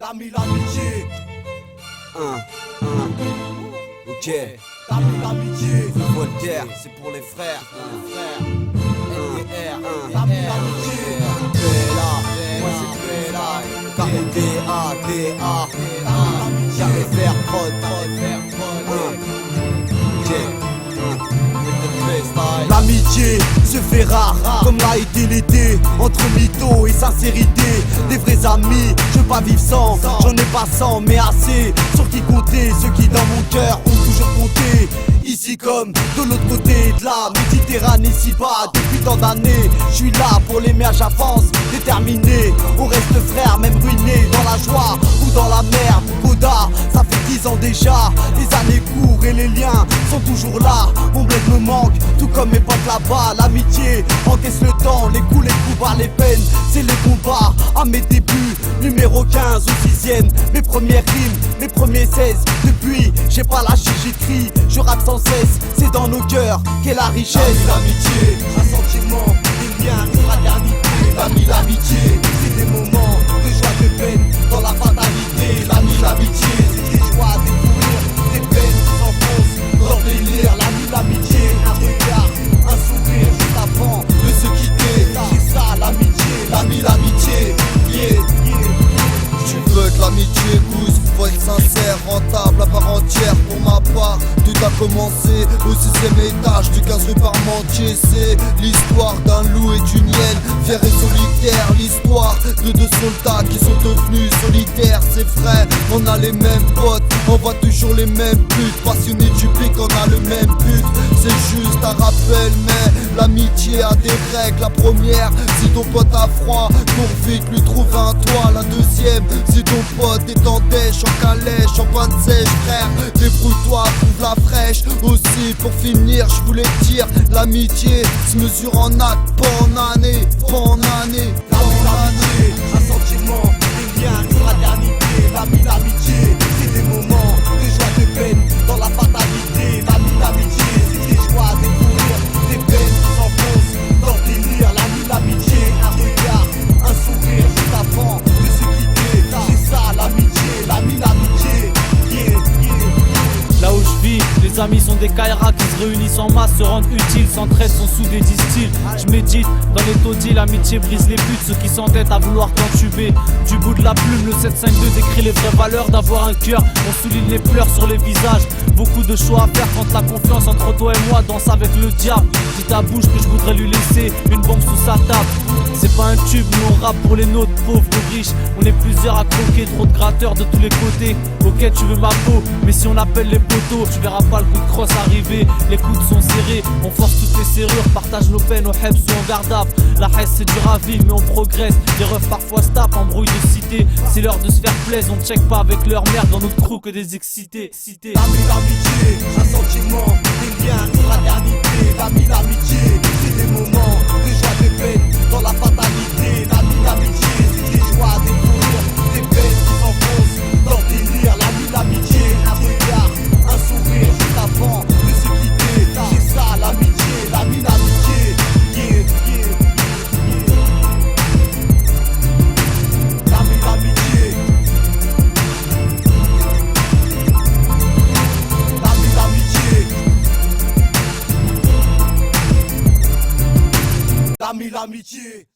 L'amitié. Ok. L'amitié. Voltaire, c'est pour les frères. L'amitié. Moi c'est Bella. K-E-D-A-D-A. Jamais faire prod. L'amitié se fait rare, comme l'a été l'été. Entre mytho et sincérité, des vrais amis, je veux pas vivre sans. J'en ai pas 100 mais assez. Sur qui compter, ceux qui dans mon cœur ont toujours compté. Ici comme de l'autre côté de la Méditerranée, si bas depuis tant d'années. Je suis là pour l'aimer, j'avance, déterminé. On reste frères, même ruinés, dans la joie ou dans la merde. Koda, ça fait 10 ans déjà. Les années courent et les liens sont toujours là. Mon bled me manque, tout comme mes potes là-bas. L'amitié encaisse le temps, les coups par les peines. C'est les combats à mes débuts. Numéro 15 ou 6ème, mes premières rimes, mes premiers 16. Depuis, j'ai pas lâché, j'écris, je rappe sans cesse. C'est dans nos cœurs qu'est la richesse. L'amitié, un sentiment, des liens, une fraternité. L'amitié, c'est des moments de joie, de peine, dans la fatalité. L'amitié, c'est des joies, des courir, des peines qui s'enfoncent dans le délire. L'amitié, un regard, un sourire juste avant de se quitter. C'est ça l'amitié, l'amitié, yeah. Tu veux que l'amitié pousse, faut être sincère, rentable à part entière. Pour ma part, tout a commencé au 6ème étage du 15 rue Parmentier. C'est l'histoire d'un loup et d'une hyène, fier et solitaire. L'histoire de deux soldats qui sont devenus solitaires. C'est vrai, on a les mêmes potes, on voit toujours les mêmes putes. Passionnés du pic, on a le même but. C'est juste un rappel, mais l'amitié a des règles. La première, si ton pote a froid, cours vite lui trouve un toit. La deuxième, si ton pote est en dèche, en calèche, en panne sèche, frère, débrouille-toi, trouve la fraîche. Aussi, pour finir, je voulais dire, l'amitié se mesure en actes, pas en années, pas en années, pas en années. Un sentiment, des liens, une fraternité. L'amitié, c'est des moments de joie, de peine, dans la fatalité. L'amitié, c'est des joies, des courir, des peines qui s'enfoncent dans le délire. L'amitié, un regard, un sourire juste avant de se quitter. C'est ça l'amitié, yeah. Là où je vis, les amis sont des Kairas qui se réunissent en masse, se rendent utiles, s'entraident, sont soudés, disent-ils. Je médite dans les taudis, l'amitié brise les buts, ceux qui s'entêtent à vouloir t'entuber. Du bout de la plume, le 752 décrit les vraies valeurs d'avoir un cœur. On souligne les pleurs sur les visages. Beaucoup de choix à faire quand la confiance entre toi et moi danse avec le diable. Dis ta bouche que je voudrais lui laisser une bombe sous sa table. C'est pas un tube, nous on rappe pour les nôtres, pauvres ou riches. On est plusieurs à croquer, trop de gratteurs de tous les côtés. Ok, tu veux ma peau, mais si on appelle les poteaux, tu verras pas le coup de crosse arriver. Les coudes sont serrés, on force toutes les serrures, partage nos peines, aux hebs ou en gardable. La haine c'est dur à vivre, mais on progresse. Les refs parfois se tapent, embrouille de cité. C'est l'heure de se faire plaisir, on check pas avec leur merde dans notre crew que des excités. L'amitié, un sentiment, des liens, une fraternité. L'amitié, c'est des moments de joie, de peine, dans la fatalité. L'amitié, c'est des joies, des courir, des peines qui s'enfoncent dans le délire. L'amitié, un regard, un sourire juste avant de se quitter. C'est ça l'amitié, yeah, yeah. L'amitié. L'amitié.